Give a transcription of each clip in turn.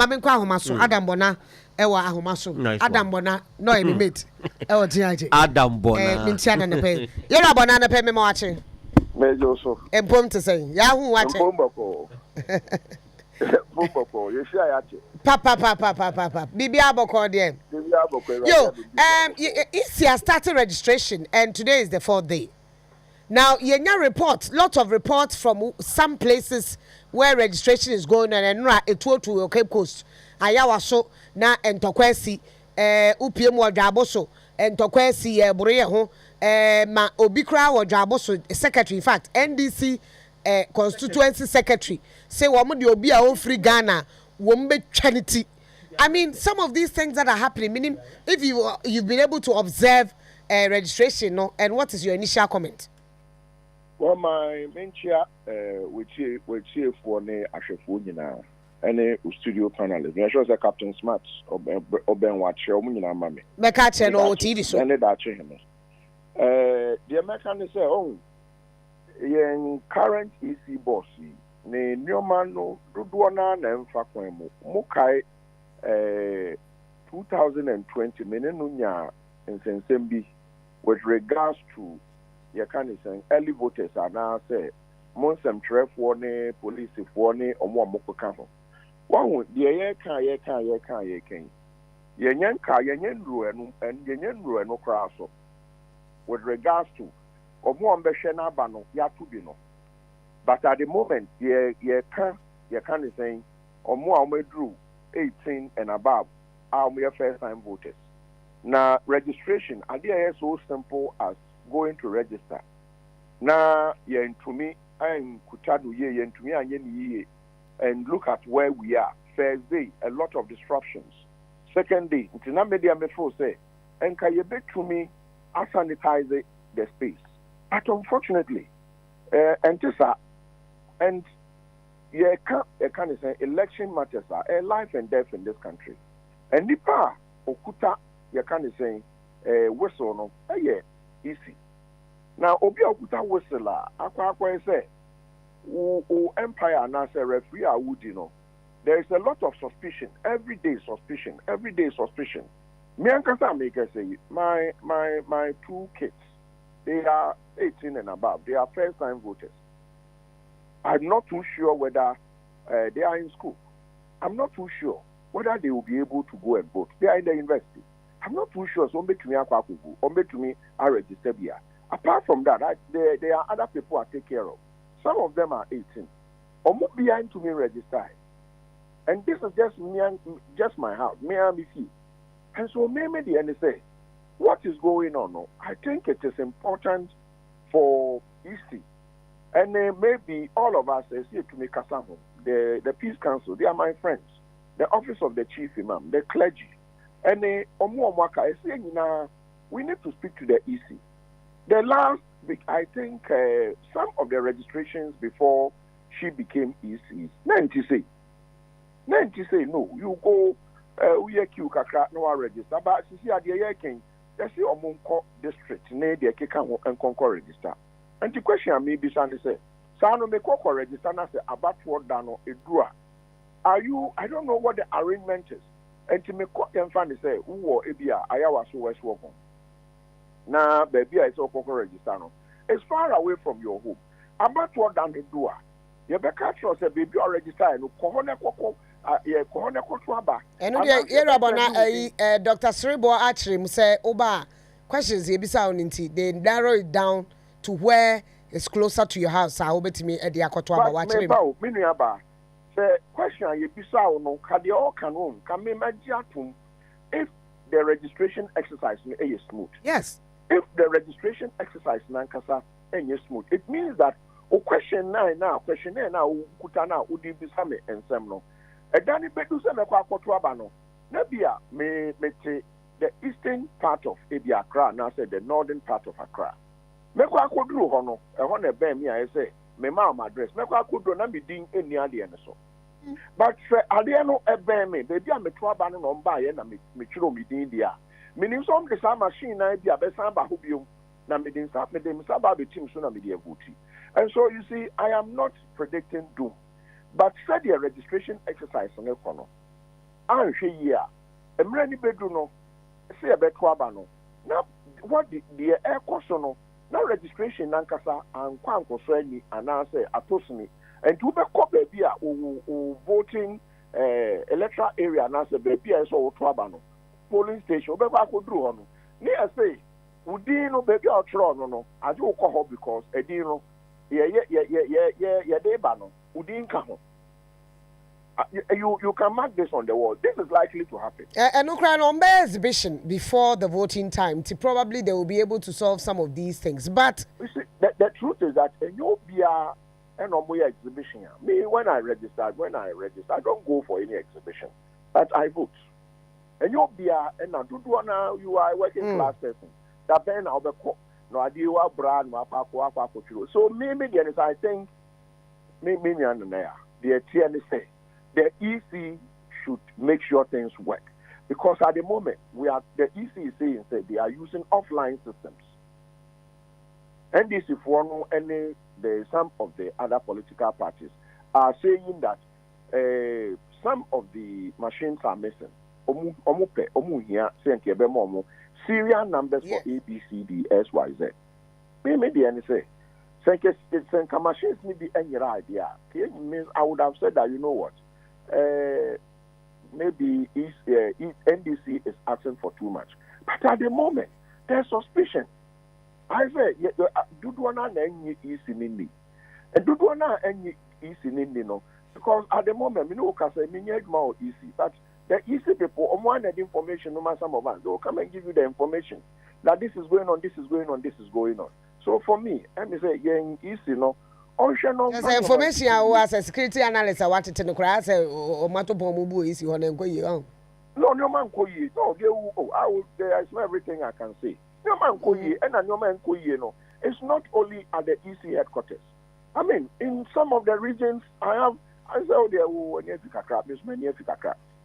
Mame kwa ahomaso Adam Bonaa ewa ahomaso Adam Bonaa no emi mate ewa tiaje Adam Bonaa minti ada ne pe yera Bonaa ne pe me ma wache Mejo so empom te say ya hu wache empom bako you share yache pa bibi aboko there yo Isia started registration and today is the 4th day. Now, yenya report, lots of reports from some places where registration is going on, and it to Cape Coast. Ayawa so na entokwesi UPM wadraboso entokwesi buriye ho ma obikra wadraboso secretary, in fact NDC constituency secretary say woman the obi a free Ghana wombe chanity. I mean, some of these things that are happening, meaning if you've been able to observe registration, no, and what is your initial comment? Well, my main chair, which for ne ashefo nyina, ene studio panelist. Me sure say Captain Smart oben watch o nyina ma me. Me ka che no TV so. Ene da che him. The American say, oh, yen current EC boss ne nyoma no dodo na mfa kwan mu kai 2020 menenu nya nsensem bi with regards to you can say early voters are now say monsem trefo ne police for ne omo amokoka ho won de ye kan yenyen nru enu kra so with regards to omo ambehwe na aba no ya to bi no but at the moment ye can say omo amedru 18 and above are first time voters. Now registration idea is so simple as going to register. Now to me I'm kutadu ye to me and look at where we are. First day, a lot of disruptions. Second day, until media metro say and can you bet to me I sanitize the space. But unfortunately, and you can't say election matters are a life and death in this country. And nipa okuta you can't say whistle no easy. Now obi okuta whistle akwa say o empire na say referee a would you know. There is a lot of suspicion, everyday suspicion. Me and Kasa make say my 2 kids, they are 18 and above. They are first time voters. I'm not too sure whether they are in school. I'm not too sure whether they will be able to go and vote. They are in the university. I'm not too sure. So, I register here. Apart from that, there are other people I take care of. Some of them are 18. Almost behind to me register. And this is just my house. Me and me see. And so maybe the NSA, what is going on now? I think it is important for EC. And maybe all of us, the Peace Council, they are my friends. The Office of the Chief Imam, the clergy. And we need to speak to the EC. The last week, I think some of the registrations before she became EC, 90 say, no, you go, we are queue kakra, no register. But you see, at the year king, they see Omunko district, near the Kika and Concord register. And the question I may be saying is, Sano me koko register na say about what dano edua. Are you? I don't know what the arrangement is. And to me koko enfani say uwo ebia ayawa so west work on. Na baby I saw koko register no. It's far away from your home. About what dano edua. You be catch us say baby or register no kohone koko kohone koko aba. Enu de yero abona Dr. Sribo Achrim say oba questions ye bisa oninti they narrow it down to where it's closer to your house. I hope it me at the Akoto about watching me. Say question you bisa no kadi all canon can me magiatum if the registration exercise is smooth. Yes. If the registration exercise nankasa is smooth, it means that question 9 now kuta na udi bisa me ensem no. Edani bedu se me kwa Akoto aba no. Nebia me the eastern part of Accra, now say the northern part of Accra. Meko akoduru hono ehon e ben me I say me ma address meko akoduru na me din eni ade ene so but ade no e ben me baby a meto aba no no mba ye na me twiro me din dia menim so me sa machine na bia be san ba ho biom na me din sa ba be team so na me dia vote. And so you see I am not predicting doom, but said the registration exercise on ekono anhwe yi a emre ni bedu no se e beto aba no na what the air course no na registration nankasa ankwa ankoso ani anase atosni and to be ko baby a voting electoral area anase baby a so to aba no polling station be ba ko duru ho no ni say udin no baby a otro no ade wo ko ho because edin no ye dey ba no udin ka ho. You can mark this on the wall. This is likely to happen. And on the exhibition before the voting time, probably they will be able to solve some of these things. But you see, the truth is that you'll be an exhibition. Me, when I register, I don't go for any exhibition, but I vote. And you'll be and now you are a working class person. That then I'll be no idea what brand, so maybe I think maybe the TNC. The EC should make sure things work. Because at the moment, the EC is saying that they are using offline systems. NDC for some of the other political parties are saying that some of the machines are missing. Serial numbers for A, B, C, D, S, Y, Z. Maybe any say. Machines need be any idea. It means I would have said that, you know what? Maybe NDC is asking for too much. But at the moment, there's suspicion. I say, Dudwana and East in India. And Dudwana and East in India, no. Because at the moment, we know can say, more easy. But the easy people, wanted information, no matter some of us, they will come and give you the information that this is going on, this is going on, this is going on. So for me, let me say, easy, no. There's information as a security analyst. I wanted to know or Mato Pomubu is you on and go. No man koyi. No, I know everything I can say. No man koyi, and no man koyi. No, it's not only at the EC headquarters. I mean, in some of the regions, I say,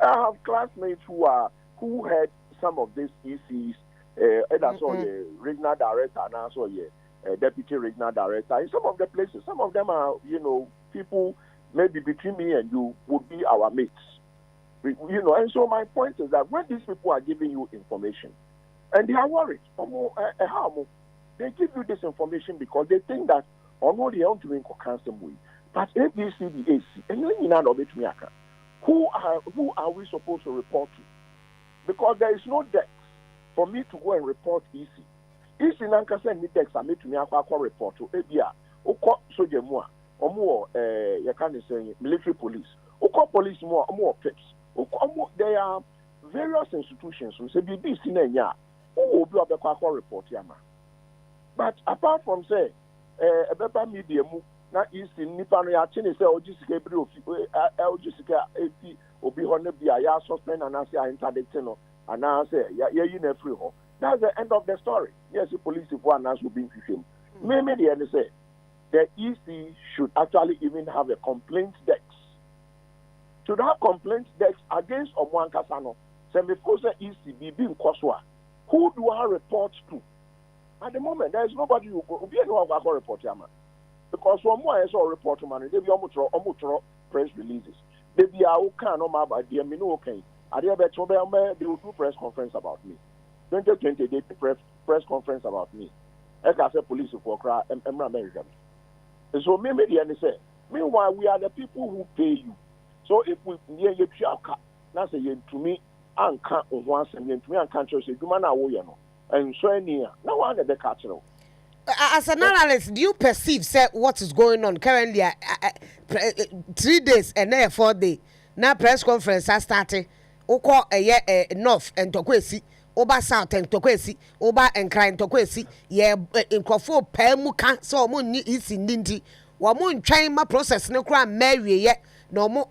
I have classmates who had some of these ECs, and I saw the regional director, and I saw deputy regional director. In some of the places, some of them are, people maybe between me and you would be our mates. And so my point is that when these people are giving you information, and they are worried, they give you this information because they think that Onua they want to make a cancel way. But ABCDAC, and you know who are we supposed to report to? Because there is no desk for me to go and report EC. EC nankasa ni desk ame to me akwa report to ebia ukọ soje mu a omo you can say military police ukọ police mu omo pips ukọ there are various institutions so say BBC na nya o obi obekwa report yama. But apart from say ebeba media mu na EC nipa no ya chine say ogisika ebiri ogisika eti obi ho na bia ya suspend and say interdict no and say ya yi na free ho. That's the end of the story. Yes, the police will announce will be him. Maybe the end say the EC should actually even have a complaint desk. Should have complaint desk against Omuan Kasano. Say before the EC be being Koswa. Who do I report to? At the moment, there is nobody who be anyone who can report Yama. Because Omuan is all report man. They be omutro press releases. They be can no matter by the minu okay. They will do press conference about me. 2020, they press conference about me. I can say police for cry American. And so maybe the say, meanwhile, we are the people who pay you. So if we near you, that's a to me, and can't once and to me, and can't say, you man, and so near. No one at the cultural. As an analyst, do you perceive what is going on currently? 3 days and then 4 days. Now press conference has started. Oko north and Tokwesi. Oba South and Tokwesi, Oba and Crying Tokwesi, in Crofo Pemuka, so moon is in Dinty, Wamun train my process no crime Mary yet, no more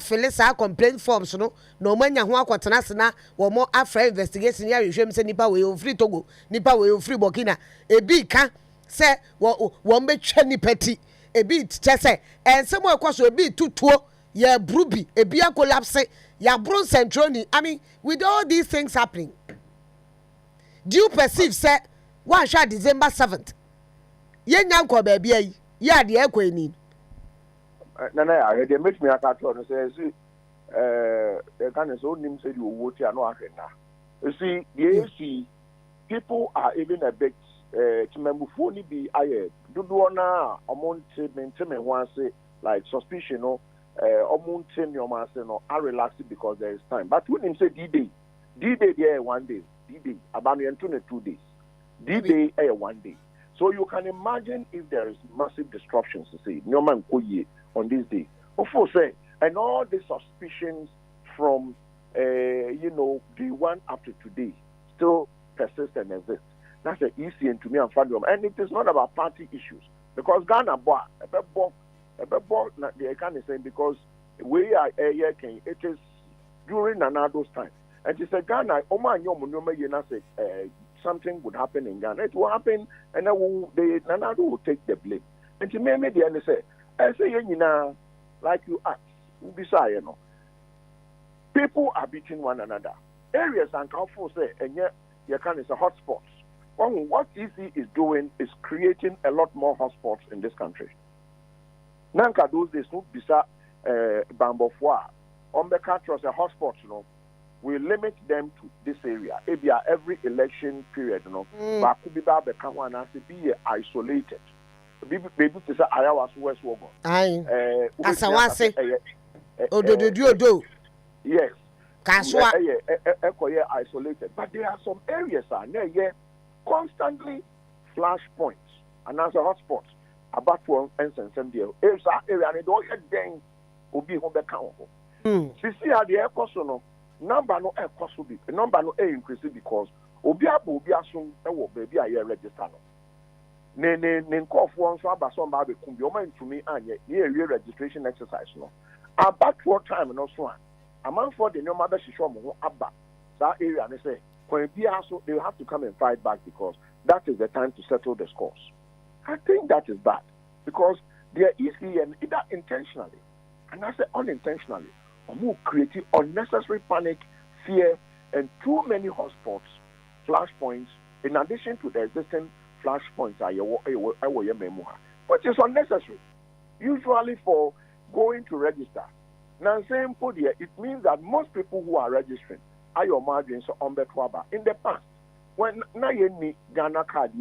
Phyllis complaint forms, no man Yahuatanasana, or more after investigation. Ya James and Nipa will free Togo, Nipa will free Burkina, a big can say, one be Chenny Petty, a bit Chesse, and somewhere across a bit too tour, ya Bruby, a beer collapse, ya Bruce and Trony. I mean, with all these things happening. Do you perceive, sir, one shot December 7th? Yen yanko baby, ya the equine. Nana, they make me a cartoon and say, kind of so name said you would no. You see, the AC people are even a bit to remember phone be I do na amount maintain one say like suspicion or amount your master no are relaxed because there is time. But when him say D-Day there 1 day, D-Day about 2 days. D-Day 1 day. So you can imagine if there is massive disruptions to say no man on this day. Of course, and all the suspicions from day one up to today still persist and exist. That's the easy and to me and Fandom. And it is not about party issues. Because Ghana they can say because we are it is during Nanado's time. And she said Ghana, something would happen in Ghana. It will happen and Nanado will take the blame. And she made me the end say, I say like you asked, people are beating one another. Areas and council say, and yet you can is a hotspots. What EC is doing is creating a lot more hotspots in this country. Nanka those days no bisa Bambofwa on the country as a hotspot, we limit them to this area. Every election period, but could be isolated. Baby to say I was West Wogon. Aye. As I want say. Do. Yes. Kaswa. Isolated. But there are some areas constantly flashpoints and as a hotspot. About one NDC. If that area and don't get then will be home accountable. See how the air cost number no air cost will be number no air increase because Obia soon baby I register no. Ne call for one so about somebody come your mind to me and year registration exercise no. About what time no so a man for the no mother she show me about that area and they say when they have to come and fight back because that is the time to settle the scores. I think that is bad because they are easy and either intentionally and I say unintentionally or creating unnecessary panic, fear, and too many hotspots, flashpoints, in addition to the existing flashpoints, which is unnecessary. Usually for going to register. Now, saying it means that most people who are registering are your margins on Betwaba. In the past, when Nayeni Ghana card,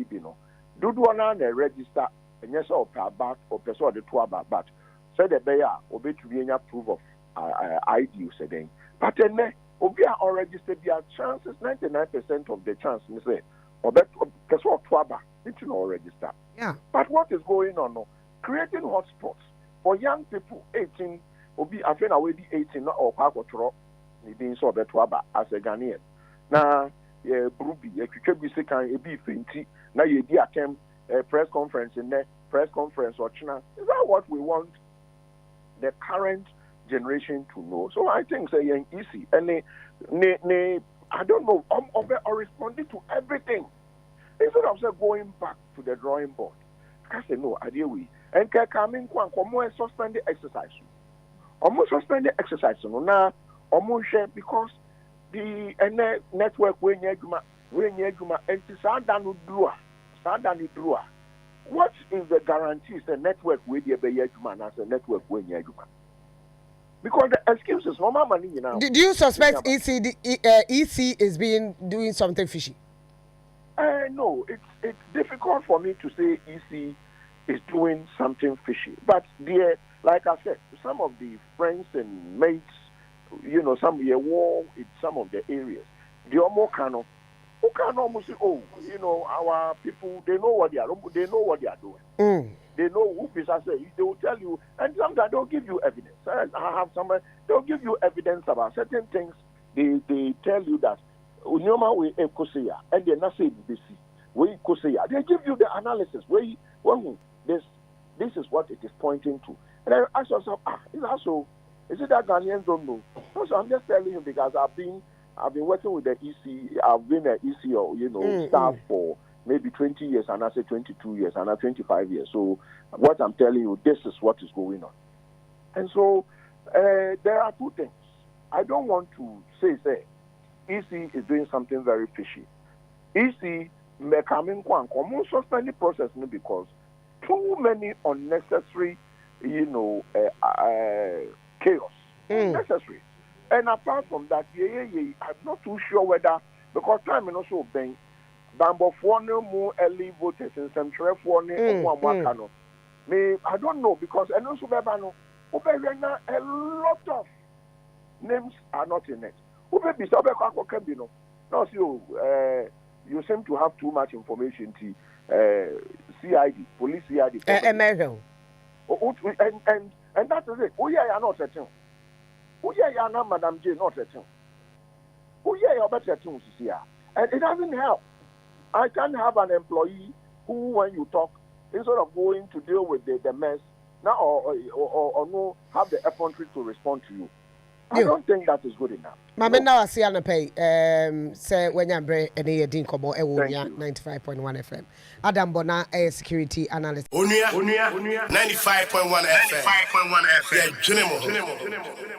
do one register and yes or back or person the Twaba, but said the Bayer obey to be proof of ID said but then Obia or registered their chances 99% of the chance say or bet person Twaba need to know register. Yeah. But what is going on now? Creating hotspots for young people 18 Obi I think already 18 or park or trop being so Betwaba as a Ghanaian. Now Bruby, a second, a be finty. Now you attempt a press conference in there, press conference or China. Is that what we want the current generation to know? So I think saying easy and they I don't know, or responding to everything. Instead of going back to the drawing board. Because no idea we and coming more suspended exercise. Almost suspended exercise now almost because the network when you and what is the guarantee the network with the as a network when you because the excuses no money now. Do you suspect EC is doing something fishy? No, it's difficult for me to say EC is doing something fishy. But like I said, some of the friends and mates, some of the war in some of the areas, they are more kind of who can almost say, our people they know what they are doing. They know who is say they will tell you, and sometimes they'll give you evidence. I have somebody they'll give you evidence about certain things. They tell you that Onua we ekoseya and they not say BC we ekoseya. They give you the analysis where this is what it is pointing to. And I ask yourself, is it that Ghanaians don't know? So I'm just telling you because I've been working with the EC. I've been an EC or staff for maybe 20 years, and I say 22 years, and I 25 years. So what I'm telling you, this is what is going on. And so there are two things. I don't want to say EC is doing something very fishy. EC may come in common suspended process because too many unnecessary chaos. Necessary. And apart from that, I'm not too sure whether, because time is also being, Bambo for no more early voters in some trade for no. Me, I don't know, because and also a lot of names are not in it. No, so you seem to have too much information. CID, police CID. And that is it. Oh yeah, you're not setting. Oh yeah, you're not Madam J, not setting. Oh yeah, you're better to see her. And it doesn't help. I can have an employee who, when you talk, instead of going to deal with the mess, now or no, have the effrontery to respond to you. I don't think that is good enough. Mama, now I see an pay. Say when you bring any din komo 95.1 FM. Adam Bonaa, a security analyst. Onua 95.1 FM. 95.1 FM. Yeah,